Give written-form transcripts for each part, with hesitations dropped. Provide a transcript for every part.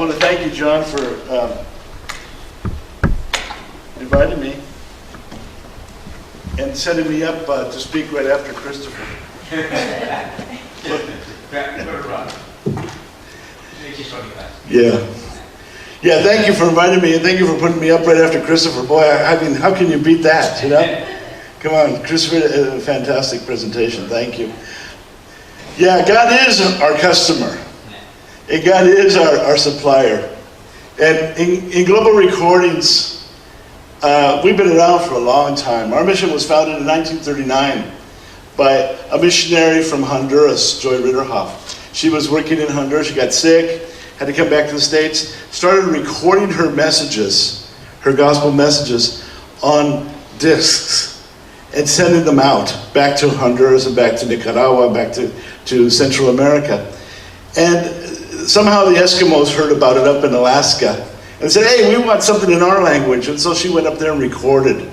want to thank you, John, for inviting me and setting me up to speak right after Christopher. Yeah, thank you for inviting me, and thank you for putting me up right after Christopher. Boy, I mean, how can you beat that, you know? Come on, Christopher, a fantastic presentation, thank you. Yeah, God is our customer, and God is our supplier. And in Global Recordings, we've been around for a long time. Our mission was founded in 1939 by a missionary from Honduras, Joy Ritterhoff. She was working in Honduras, she got sick, had to come back to the States, started recording her messages, her gospel messages, on discs and sending them out back to Honduras and back to Nicaragua, back to Central America. And somehow the Eskimos heard about it up in Alaska and said, hey, we want something in our language. And so she went up there and recorded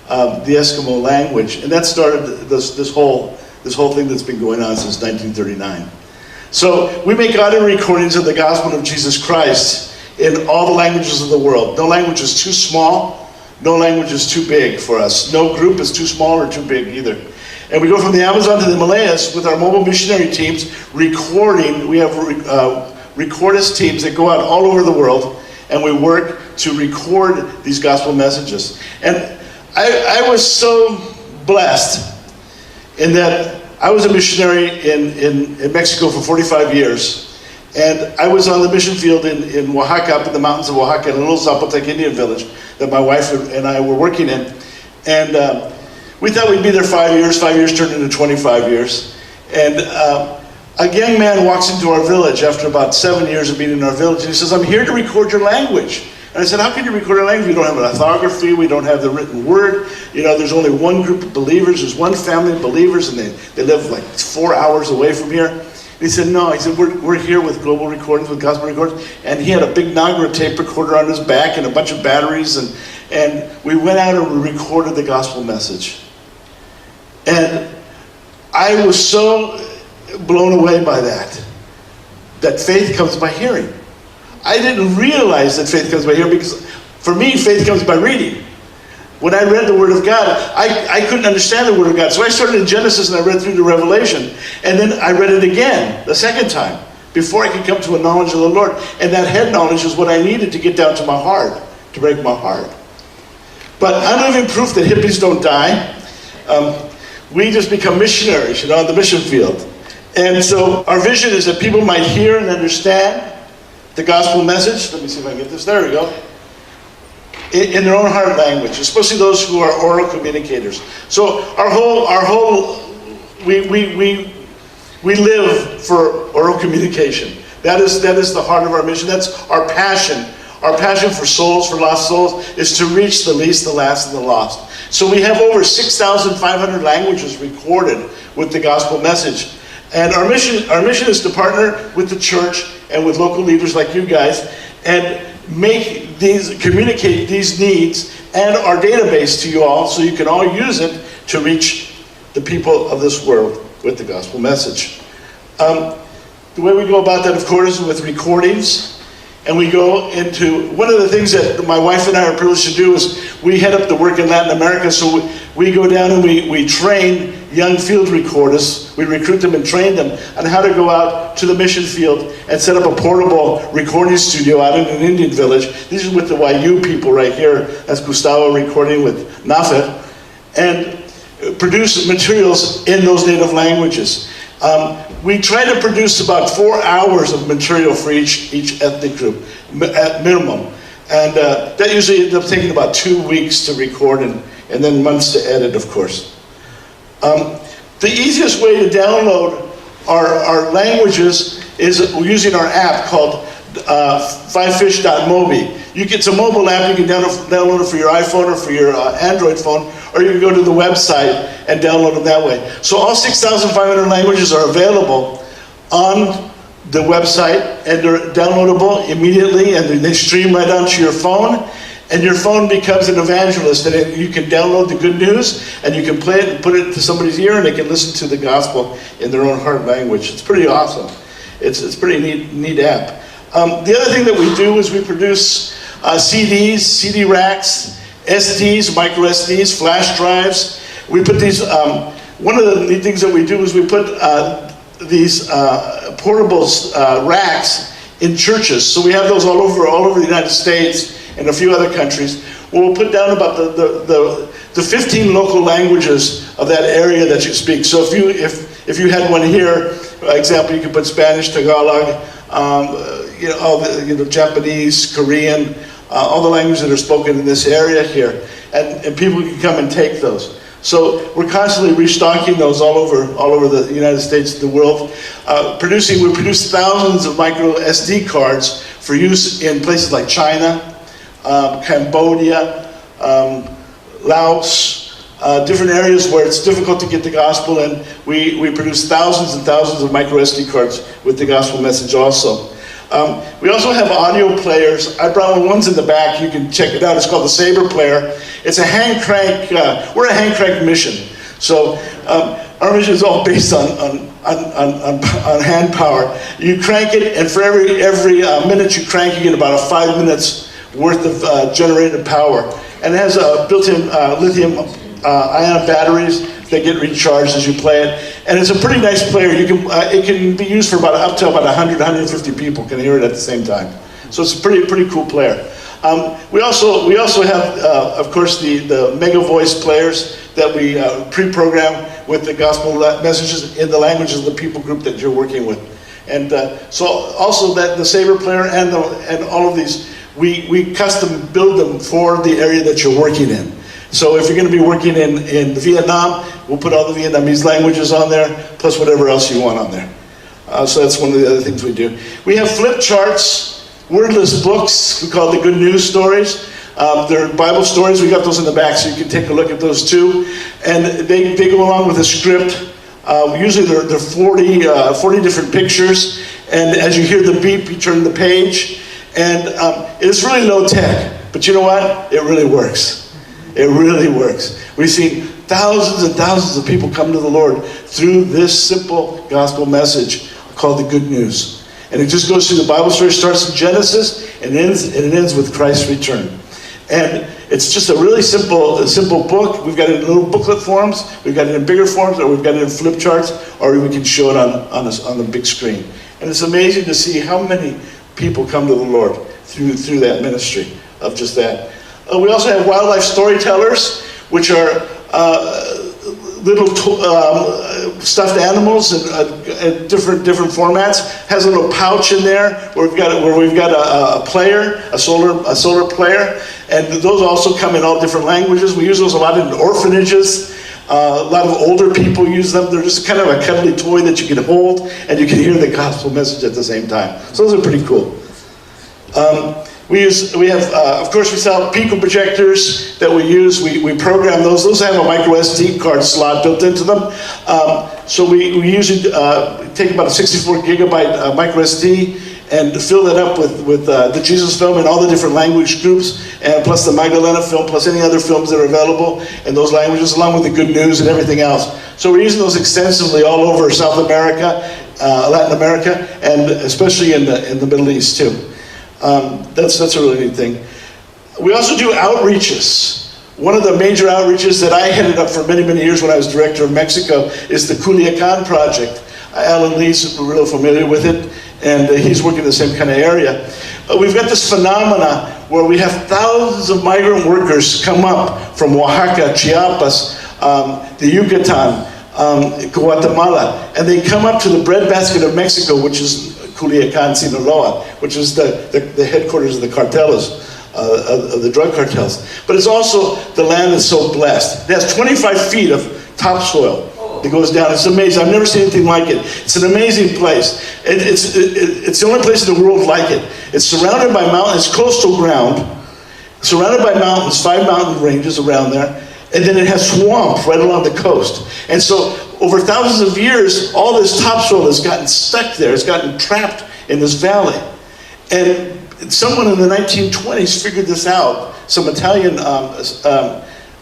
the Eskimo language. And that started this whole thing that's been going on since 1939. So we make audio recordings of the gospel of Jesus Christ in all the languages of the world. No language is too small, no language is too big for us. No group is too small or too big either. And we go from the Amazon to the Himalayas with our mobile missionary teams recording. We have recordist teams that go out all over the world, and we work to record these gospel messages. And I was so blessed in that I was a missionary in Mexico for 45 years, and I was on the mission field in Oaxaca, up in the mountains of Oaxaca, in a little Zapotec Indian village that my wife and I were working in. And we thought we'd be there 5 years. 5 years turned into 25 years. And a young man walks into our village after about 7 years of being in our village, and he says, I'm here to record your language. And I said, how can you record our language? We don't have an orthography, we don't have the written word. You know, there's only one group of believers, there's one family of believers, and they live like 4 hours away from here. And he said, no, he said, we're here with Global Recordings, with Gospel Recordings. And he had a big Nagra tape recorder on his back and a bunch of batteries, and we went out and we recorded the gospel message. And I was so blown away by that faith comes by hearing. I didn't realize that faith comes by hearing, because for me, faith comes by reading. When I read the Word of God, I couldn't understand the Word of God. So I started in Genesis and I read through to Revelation. And then I read it again, the second time, before I could come to a knowledge of the Lord. And that head knowledge is what I needed to get down to my heart, to break my heart. But I'm living proof that hippies don't die. We just become missionaries, you know, on the mission field. And so our vision is that people might hear and understand the gospel message. Let me see if I can get this. There we go. In their own heart language, especially those who are oral communicators. So we live for oral communication. That is the heart of our mission. That's our passion. Our passion for souls, for lost souls, is to reach the least, the last, and the lost. So we have over 6,500 languages recorded with the gospel message. And our mission is to partner with the church and with local leaders like you guys, and communicate these needs and our database to you all, so you can all use it to reach the people of this world with the gospel message. The way we go about that, of course, is with recordings. And we go into, one of the things that my wife and I are privileged to do is we head up the work in Latin America. So we go down and we train young field recorders. We recruit them and train them on how to go out to the mission field and set up a portable recording studio out in an Indian village. These are with the YU people right here. That's Gustavo recording with Nafet. And produce materials in those native languages. We try to produce about 4 hours of material for each ethnic group, at minimum. And that usually ends up taking about 2 weeks to record and then months to edit, of course. The easiest way to download our languages is using our app called 5fish.mobi. It's a mobile app. You can download it for your iPhone or for your Android phone, or you can go to the website and download them that way. So all 6,500 languages are available on the website, and they're downloadable immediately, and they stream right onto your phone, and your phone becomes an evangelist, and you can download the good news, and you can play it and put it to somebody's ear, and they can listen to the gospel in their own heart language. It's pretty awesome. It's a pretty neat app. The other thing that we do is we produce CDs, CD racks, SDs, micro SDs, flash drives. We put these, one of the neat things that we do is we put these portable racks in churches. So we have those all over the United States and a few other countries. We'll put down about the 15 local languages of that area that you speak. So if you had one here, for example, you could put Spanish, Tagalog, all the Japanese, Korean, all the languages that are spoken in this area here, and people can come and take those. So we're constantly restocking those all over the United States, the world. We produce thousands of micro SD cards for use in places like China, Cambodia, Laos, different areas where it's difficult to get the gospel, and we produce thousands and thousands of micro SD cards with the gospel message also. We also have audio players. I brought one's in the back. You can check it out. It's called the Saber Player. It's a hand crank. We're a hand crank mission. So our mission is all based on hand power. You crank it, and for every minute you crank, you get about 5 minutes worth of generated power. And it has built-in lithium-ion batteries that get recharged as you play it. And it's a pretty nice player. It can be used for up to 100, 150 people can hear it at the same time. So it's a pretty cool player. We also have, of course, the Mega Voice players that we pre-program with the gospel messages in the languages of the people group that you're working with. And so also that the Saber Player and all of these, we custom build them for the area that you're working in. So if you're going to be working in Vietnam, we'll put all the Vietnamese languages on there, plus whatever else you want on there. So that's one of the other things we do. We have flip charts, wordless books, we call it the Good News Stories. They're Bible stories. We got those in the back, so you can take a look at those too. And they go along with a script. Usually they're 40 different pictures. And as you hear the beep, you turn the page. And it's really low tech, but you know what? It really works. It really works. We've seen thousands and thousands of people come to the Lord through this simple gospel message called the Good News. And it just goes through the Bible story, starts in Genesis, and it ends with Christ's return. And it's just a really simple book. We've got it in little booklet forms, we've got it in bigger forms, or we've got it in flip charts, or we can show it on the big screen. And it's amazing to see how many people come to the Lord through that ministry of just that. We also have wildlife storytellers, which are little stuffed animals in different formats. Has a little pouch in there where we've got a player, a solar player, and those also come in all different languages. We use those a lot in orphanages. A lot of older people use them. They're just kind of a cuddly toy that you can hold, and you can hear the gospel message at the same time. So those are pretty cool. Of course, we sell Pico projectors that we use. We program those. Those have a micro SD card slot built into them. So we usually take about a 64 gigabyte micro SD and fill that up with the Jesus film and all the different language groups, and plus the Magdalena film, plus any other films that are available in those languages, along with the good news and everything else. So we're using those extensively all over South America, Latin America, and especially in the Middle East too. That's a really neat thing. We also do outreaches. One of the major outreaches that I headed up for many, many years when I was director of Mexico is the Culiacan project. Alan Lee's real familiar with it, and he's working in the same kind of area. We've got this phenomena where we have thousands of migrant workers come up from Oaxaca, Chiapas, the Yucatan, Guatemala, and they come up to the breadbasket of Mexico, which is Culiacan, Sinaloa, which is the headquarters of the cartels, of the drug cartels. But it's also, the land is so blessed. It has 25 feet of topsoil that goes down. It's amazing. I've never seen anything like it. It's an amazing place. It's the only place in the world like it. It's surrounded by mountains, it's coastal ground, surrounded by mountains, 5 mountain ranges around there, and then it has swamp right along the coast. And so over thousands of years, all this topsoil has gotten stuck there. It's gotten trapped in this valley. And someone in the 1920s figured this out, some Italian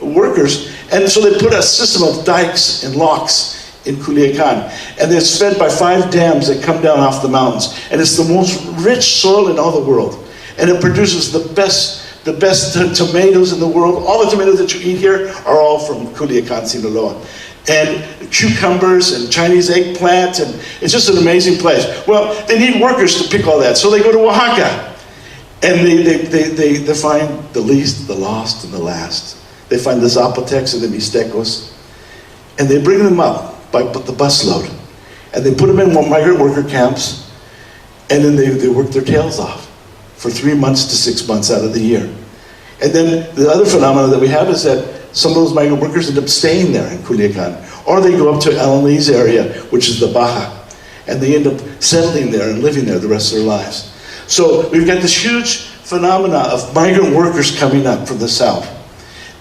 workers, and so they put a system of dikes and locks in Culiacan. And it's fed by 5 dams that come down off the mountains. And it's the most rich soil in all the world. And it produces the best tomatoes in the world. All the tomatoes that you eat here are all from Culiacan, Sinaloa. And cucumbers and Chinese eggplant, and it's just an amazing place. Well, they need workers to pick all that, so they go to Oaxaca. And they find the least, the lost, and the last. They find the Zapotecs and the Mixtecos. And they bring them up by the busload. And they put them in migrant worker camps. And then they work their tails off for 3 months to 6 months out of the year. And then the other phenomenon that we have is that some of those migrant workers end up staying there in Culiacan. Or they go up to Alanís area, which is the Baja. And they end up settling there and living there the rest of their lives. So we've got this huge phenomena of migrant workers coming up from the south.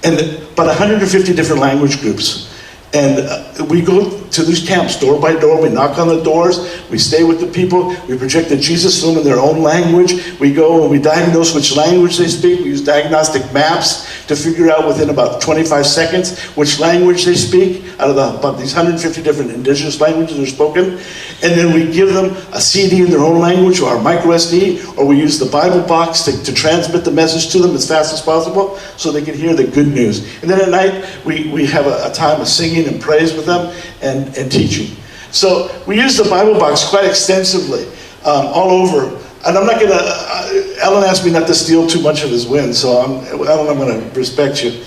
And about 150 different language groups. And we go to these camps door by door, we knock on the doors, we stay with the people, we project the Jesus film in their own language, we go and we diagnose which language they speak, we use diagnostic maps to figure out within about 25 seconds which language they speak out of about these 150 different indigenous languages that are spoken. And then we give them a CD in their own language or a micro SD, or we use the Bible box to transmit the message to them as fast as possible so they can hear the good news. And then at night we have a time of singing and praise with them and teaching. So we use the Bible box quite extensively all over. And I'm not going to, Ellen asked me not to steal too much of his win, so Ellen, I'm going to respect you.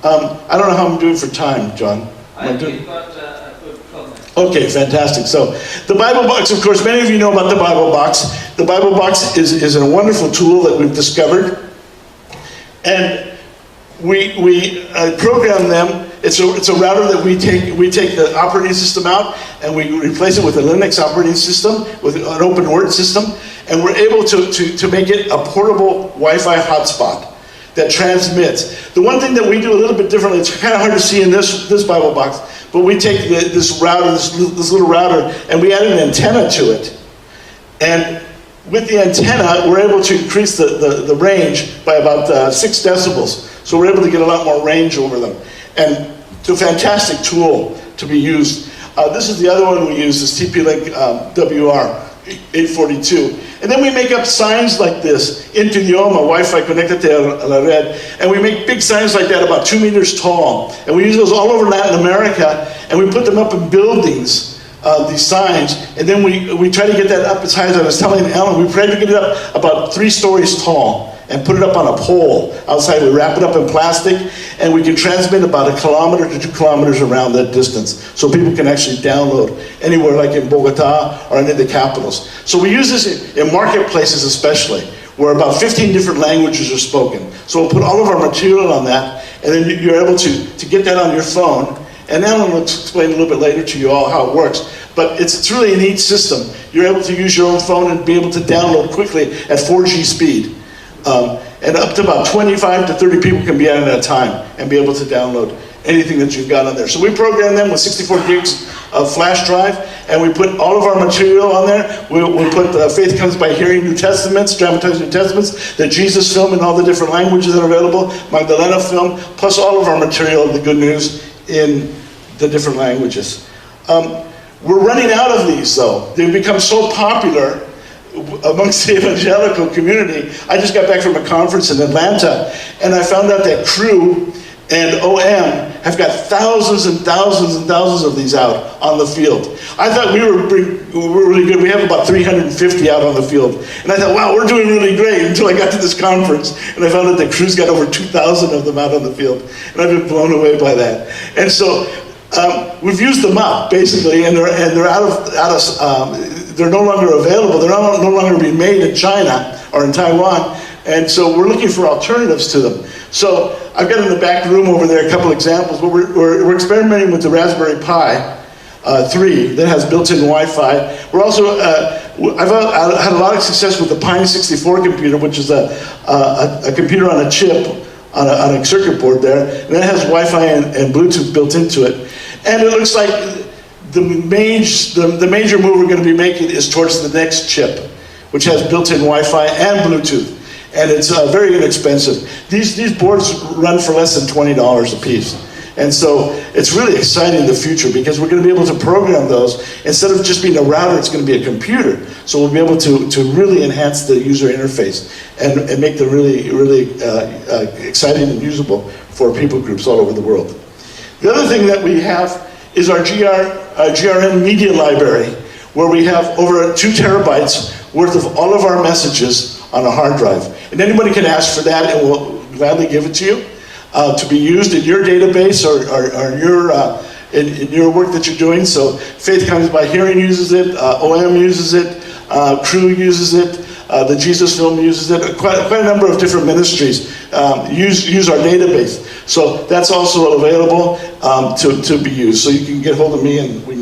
I don't know how I'm doing for time, John. We've got a good 12 minutes. Okay, fantastic. So the Bible box, of course, many of you know about the Bible box. The Bible box is a wonderful tool that we've discovered. And we program them. It's a router that we take the operating system out and we replace it with a Linux operating system, with an open word system, and we're able to make it a portable Wi-Fi hotspot that transmits. The one thing that we do a little bit differently, it's kind of hard to see in this Bible box, but we take this router, this little router, and we add an antenna to it. And with the antenna, we're able to increase the range by about 6 decibels. So we're able to get a lot more range over them. And it's a fantastic tool to be used. This is the other one we use, this TP-Link WR842. And then we make up signs like this, in tu idioma, Wi-Fi conectate a la red. And we make big signs like that about 2 meters tall. And we use those all over Latin America, and we put them up in buildings, these signs. And then we try to get that up as high as I was telling Ellen, we try to get it up about 3 stories tall and put it up on a pole outside. We wrap it up in plastic, and we can transmit about 1 kilometer to 2 kilometers around that distance, so people can actually download anywhere, like in Bogota or any of the capitals. So we use this in marketplaces especially, where about 15 different languages are spoken. So we'll put all of our material on that, and then you're able to get that on your phone. And Ellen will explain a little bit later to you all how it works. But it's really a neat system. You're able to use your own phone and be able to download quickly at 4G speed. And up to about 25 to 30 people can be at a time and be able to download anything that you've got on there. So we program them with 64 gigs of flash drive, and we put all of our material on there. We put Faith Comes by Hearing New Testaments, dramatized New Testaments, the Jesus film in all the different languages that are available, Magdalena film, plus all of our material of the good news in the different languages. We're running out of these, though. They've become so popular amongst the evangelical community. I just got back from a conference in Atlanta, and I found out that Crew and OM have got thousands and thousands and thousands of these out on the field. I thought we were really good. We have about 350 out on the field. And I thought, wow, we're doing really great, until I got to this conference, and I found out that Crew's got over 2,000 of them out on the field. And I've been blown away by that. And so we've used them up, basically, and they're out of they're no longer available. They're no longer being made in China or in Taiwan. And so we're looking for alternatives to them. So I've got in the back room over there a couple examples. But we're experimenting with the Raspberry Pi 3 that has built-in Wi-Fi. We're also, I've had a lot of success with the Pine 64 computer, which is a computer on a chip, on a circuit board there. And that has Wi-Fi and Bluetooth built into it. And it looks like the major move we're going to be making is towards the next chip, which has built-in Wi-Fi and Bluetooth. And it's very inexpensive. These boards run for less than $20 a piece. And so it's really exciting in the future because we're going to be able to program those. Instead of just being a router, it's going to be a computer. So we'll be able to really enhance the user interface and make them really exciting and usable for people groups all over the world. The other thing that we have is our GRN media library, where we have over 2 terabytes worth of all of our messages on a hard drive. And anybody can ask for that, and we'll gladly give it to you to be used in your database or in your work that you're doing. So Faith Comes by Hearing uses it, OM uses it, Crew uses it, the Jesus Film uses it. Quite a number of different ministries use our database. So that's also available to be used. So you can get hold of me and we